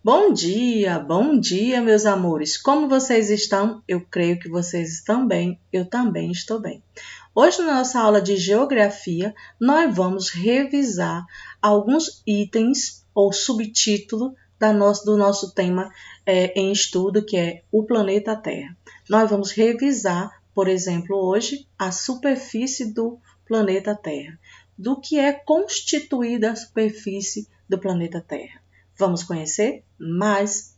Bom dia, meus amores. Como vocês estão? Eu creio que vocês estão bem. Eu também estou bem. Hoje, na nossa aula de geografia, nós vamos revisar alguns itens ou subtítulo do nosso tema em estudo, que é o planeta Terra. Nós vamos revisar, por exemplo, hoje, a superfície do planeta Terra. Do que é constituída a superfície do planeta Terra. Vamos conhecer? Mas,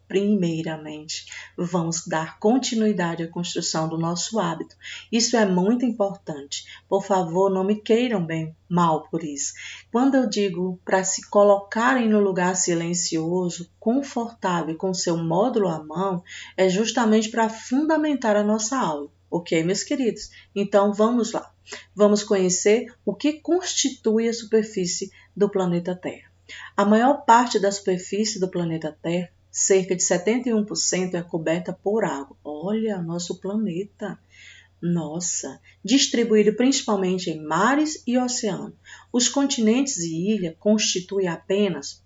primeiramente, vamos dar continuidade à construção do nosso hábito. Isso é muito importante. Por favor, não me queiram bem mal por isso. Quando eu digo para se colocarem no lugar silencioso, confortável, com seu módulo à mão, é justamente para fundamentar a nossa aula. Ok, meus queridos? Então, vamos lá. Vamos conhecer o que constitui a superfície do planeta Terra. A maior parte da superfície do planeta Terra, cerca de 71%, é coberta por água. Olha, nosso planeta. Nossa, distribuído principalmente em mares e oceanos. Os continentes e ilhas constituem apenas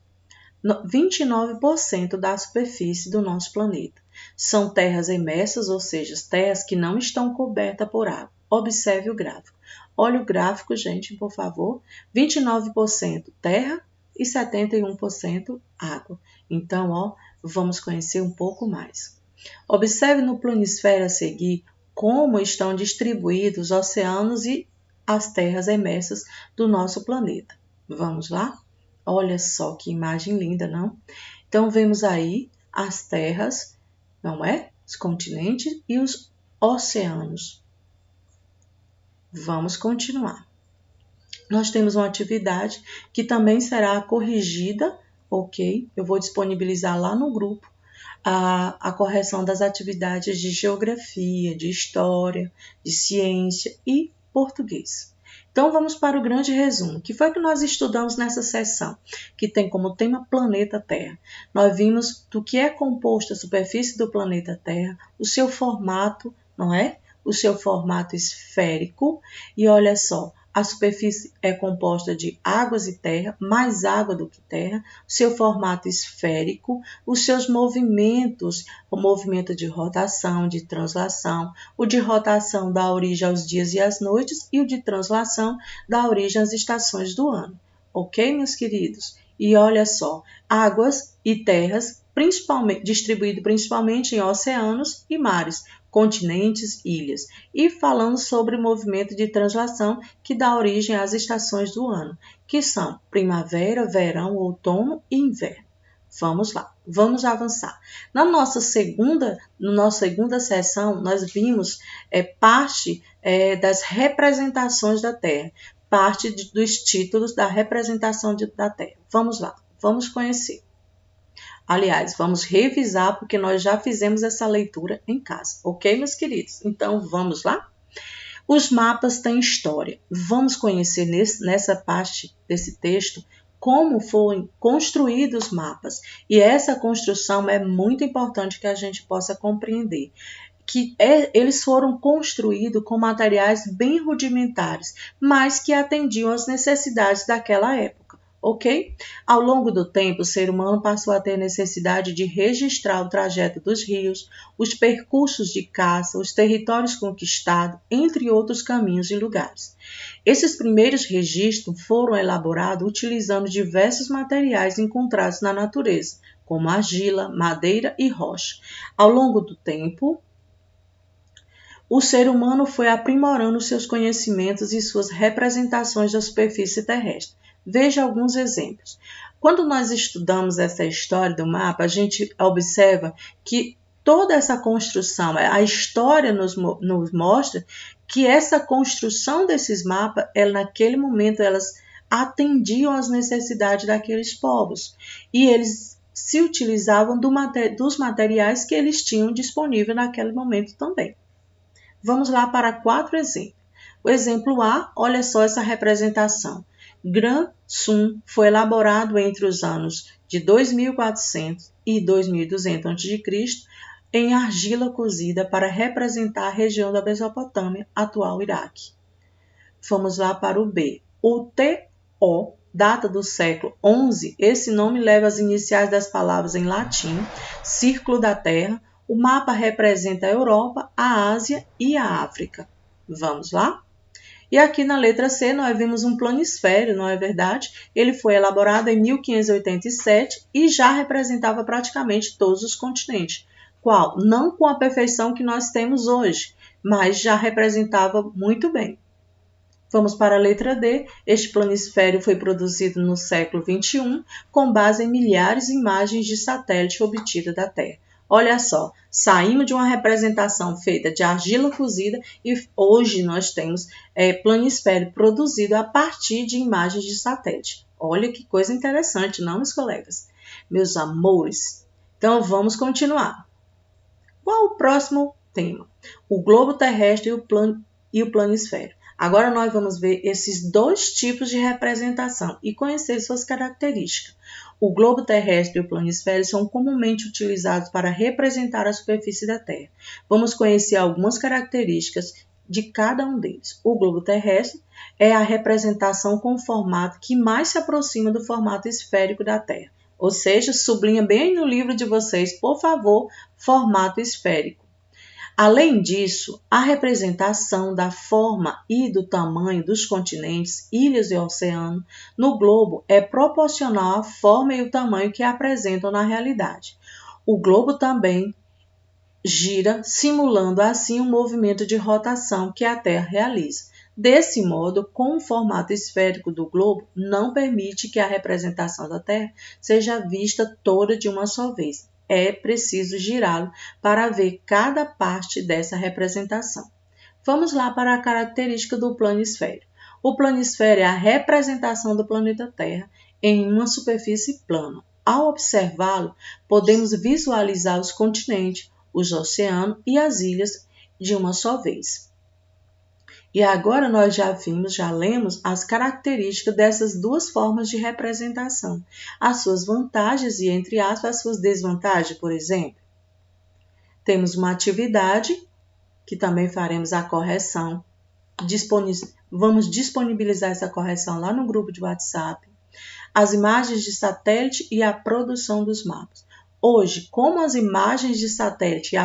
29% da superfície do nosso planeta. São terras imersas, ou seja, terras que não estão cobertas por água. Observe o gráfico. Olha o gráfico, gente, por favor. 29% terra e 71% água. Então, vamos conhecer um pouco mais. Observe no planisfério a seguir como estão distribuídos os oceanos e as terras imersas do nosso planeta. Vamos lá? Olha só que imagem linda, não? Então, vemos aí as terras, não é? Os continentes e os oceanos. Vamos continuar. Nós temos uma atividade que também será corrigida, ok? Eu vou disponibilizar lá no grupo a correção das atividades de geografia, de história, de ciência e português. Então, vamos para o grande resumo. O que foi que nós estudamos nessa sessão, que tem como tema Planeta Terra? Nós vimos do que é composta a superfície do planeta Terra, o seu formato, não é? O seu formato esférico. E olha só, a superfície é composta de águas e terra, mais água do que terra, seu formato esférico, os seus movimentos, o movimento de rotação, de translação, o de rotação dá origem aos dias e às noites e o de translação dá origem às estações do ano. Ok, meus queridos? E olha só, águas e terras distribuído principalmente em oceanos e mares, continentes, ilhas, e falando sobre o movimento de translação que dá origem às estações do ano, que são primavera, verão, outono e inverno. Vamos lá, vamos avançar. Na nossa segunda sessão, nós vimos parte das representações da Terra, parte dos títulos da representação da Terra. Vamos lá, vamos conhecer. Aliás, vamos revisar porque nós já fizemos essa leitura em casa, ok, meus queridos? Então, vamos lá? Os mapas têm história. Vamos conhecer nessa parte desse texto como foram construídos os mapas. E essa construção é muito importante que a gente possa compreender. Eles foram construídos com materiais bem rudimentares, mas que atendiam às necessidades daquela época. Ok? Ao longo do tempo, o ser humano passou a ter necessidade de registrar o trajeto dos rios, os percursos de caça, os territórios conquistados, entre outros caminhos e lugares. Esses primeiros registros foram elaborados utilizando diversos materiais encontrados na natureza, como argila, madeira e rocha. Ao longo do tempo, o ser humano foi aprimorando seus conhecimentos e suas representações da superfície terrestre. Veja alguns exemplos. Quando nós estudamos essa história do mapa, a gente observa que toda essa construção, a história nos mostra que essa construção desses mapas, naquele momento, elas atendiam às necessidades daqueles povos. E eles se utilizavam dos materiais que eles tinham disponível naquele momento também. Vamos lá para 4 exemplos. O exemplo A, olha só essa representação. Gran Sun foi elaborado entre os anos de 2400 e 2200 a.C. em argila cozida para representar a região da Mesopotâmia, atual Iraque. Vamos lá para o B. O TO data do século XI. Esse nome leva as iniciais das palavras em latim, Círculo da Terra. O mapa representa a Europa, a Ásia e a África. Vamos lá? E aqui na letra C nós vimos um planisfério, não é verdade? Ele foi elaborado em 1587 e já representava praticamente todos os continentes. Qual? Não com a perfeição que nós temos hoje, mas já representava muito bem. Vamos para a letra D. Este planisfério foi produzido no século XXI com base em milhares de imagens de satélite obtidas da Terra. Olha só, saímos de uma representação feita de argila cozida e hoje nós temos planisfério produzido a partir de imagens de satélite. Olha que coisa interessante, não, meus colegas? Meus amores. Então, vamos continuar. Qual o próximo tema? O globo terrestre e o planisfério. Agora nós vamos ver esses dois tipos de representação e conhecer suas características. O globo terrestre e o planisfério são comumente utilizados para representar a superfície da Terra. Vamos conhecer algumas características de cada um deles. O globo terrestre é a representação com o formato que mais se aproxima do formato esférico da Terra. Ou seja, sublinha bem no livro de vocês, por favor, formato esférico. Além disso, a representação da forma e do tamanho dos continentes, ilhas e oceanos no globo é proporcional à forma e o tamanho que apresentam na realidade. O globo também gira, simulando assim o movimento de rotação que a Terra realiza. Desse modo, com o formato esférico do globo, não permite que a representação da Terra seja vista toda de uma só vez. É preciso girá-lo para ver cada parte dessa representação. Vamos lá para a característica do planisfério. O planisfério é a representação do planeta Terra em uma superfície plana. Ao observá-lo, podemos visualizar os continentes, os oceanos e as ilhas de uma só vez. E agora nós já lemos as características dessas duas formas de representação, as suas vantagens e, entre aspas, as suas desvantagens, por exemplo. Temos uma atividade, que também faremos a correção. Vamos disponibilizar essa correção lá no grupo de WhatsApp. As imagens de satélite e a produção dos mapas. Hoje, como as imagens de satélite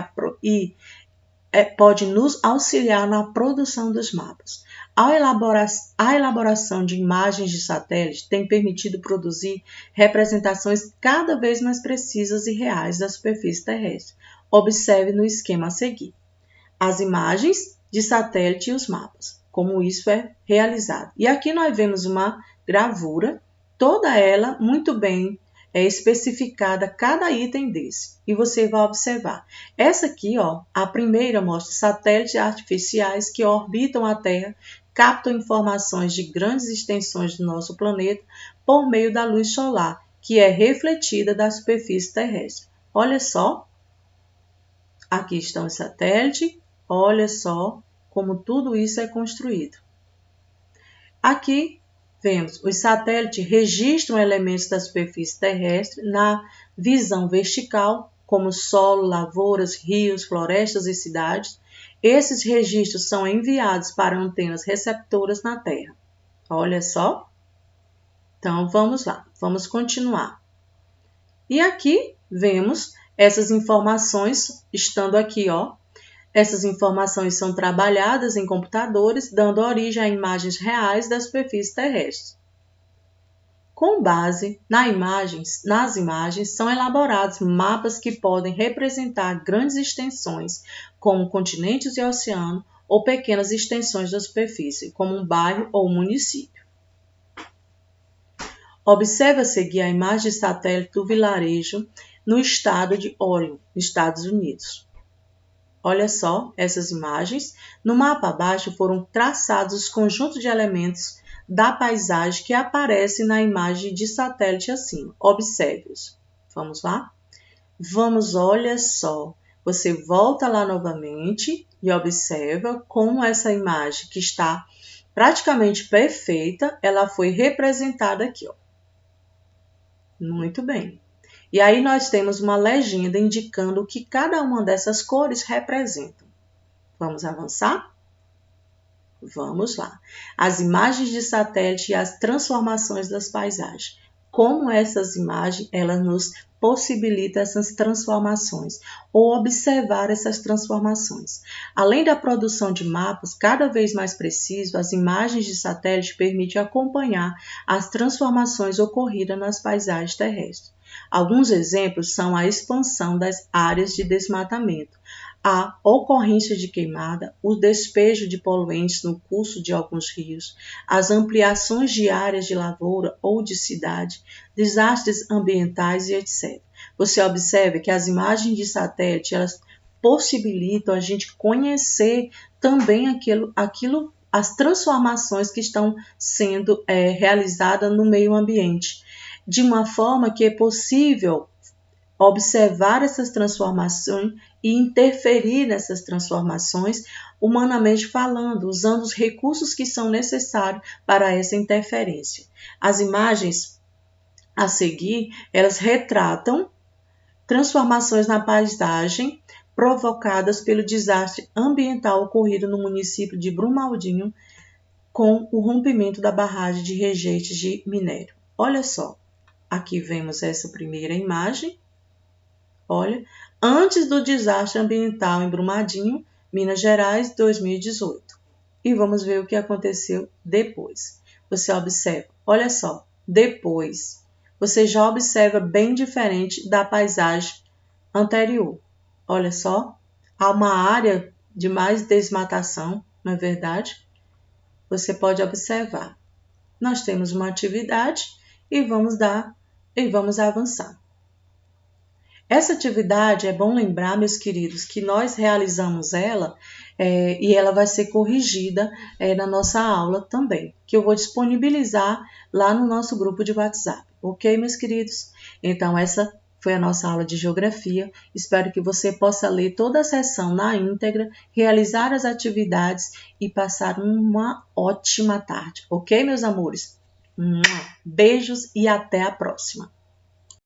pode nos auxiliar na produção dos mapas. A elaboração de imagens de satélite tem permitido produzir representações cada vez mais precisas e reais da superfície terrestre. Observe no esquema a seguir. As imagens de satélite e os mapas, como isso é realizado. E aqui nós vemos uma gravura, toda ela muito bem especificada cada item desse. E você vai observar. Essa aqui, a primeira mostra satélites artificiais que orbitam a Terra, captam informações de grandes extensões do nosso planeta por meio da luz solar, que é refletida da superfície terrestre. Olha só. Aqui estão os satélites. Olha só como tudo isso é construído. Aqui vemos, os satélites registram elementos da superfície terrestre na visão vertical, como solo, lavouras, rios, florestas e cidades. Esses registros são enviados para antenas receptoras na Terra. Olha só. Então, vamos lá, vamos continuar. E aqui vemos essas informações, estando aqui, essas informações são trabalhadas em computadores, dando origem a imagens reais da superfície terrestre. Com base nas imagens, são elaborados mapas que podem representar grandes extensões, como continentes e oceanos, ou pequenas extensões da superfície, como um bairro ou um município. Observe a seguir a imagem de satélite do vilarejo no estado de Oregon, Estados Unidos. Olha só essas imagens. No mapa abaixo foram traçados os conjuntos de elementos da paisagem que aparecem na imagem de satélite acima. Observe-os. Vamos lá? Olha só. Você volta lá novamente e observa como essa imagem, que está praticamente perfeita, ela foi representada aqui. Muito bem. E aí nós temos uma legenda indicando o que cada uma dessas cores representam. Vamos avançar? Vamos lá. As imagens de satélite e as transformações das paisagens. Como essas imagens, elas nos possibilitam essas transformações ou observar essas transformações. Além da produção de mapas cada vez mais precisos, as imagens de satélite permitem acompanhar as transformações ocorridas nas paisagens terrestres. Alguns exemplos são a expansão das áreas de desmatamento, a ocorrência de queimada, o despejo de poluentes no curso de alguns rios, as ampliações de áreas de lavoura ou de cidade, desastres ambientais e etc. Você observa que as imagens de satélite, elas possibilitam a gente conhecer também as transformações que estão sendo realizadas no meio ambiente, de uma forma que é possível observar essas transformações e interferir nessas transformações, humanamente falando, usando os recursos que são necessários para essa interferência. As imagens a seguir, elas retratam transformações na paisagem provocadas pelo desastre ambiental ocorrido no município de Brumadinho com o rompimento da barragem de rejeitos de minério. Olha só, aqui vemos essa primeira imagem. Olha, antes do desastre ambiental em Brumadinho, Minas Gerais, 2018. E vamos ver o que aconteceu depois. Você observa, olha só, depois, você já observa bem diferente da paisagem anterior. Olha só, há uma área de mais desmatação, não é verdade? Você pode observar. Nós temos uma atividade e vamos avançar. Essa atividade, é bom lembrar, meus queridos, que nós realizamos ela e ela vai ser corrigida na nossa aula também, que eu vou disponibilizar lá no nosso grupo de WhatsApp. Ok, meus queridos? Então, essa foi a nossa aula de Geografia. Espero que você possa ler toda a sessão na íntegra, realizar as atividades e passar uma ótima tarde. Ok, meus amores? Beijos e até a próxima!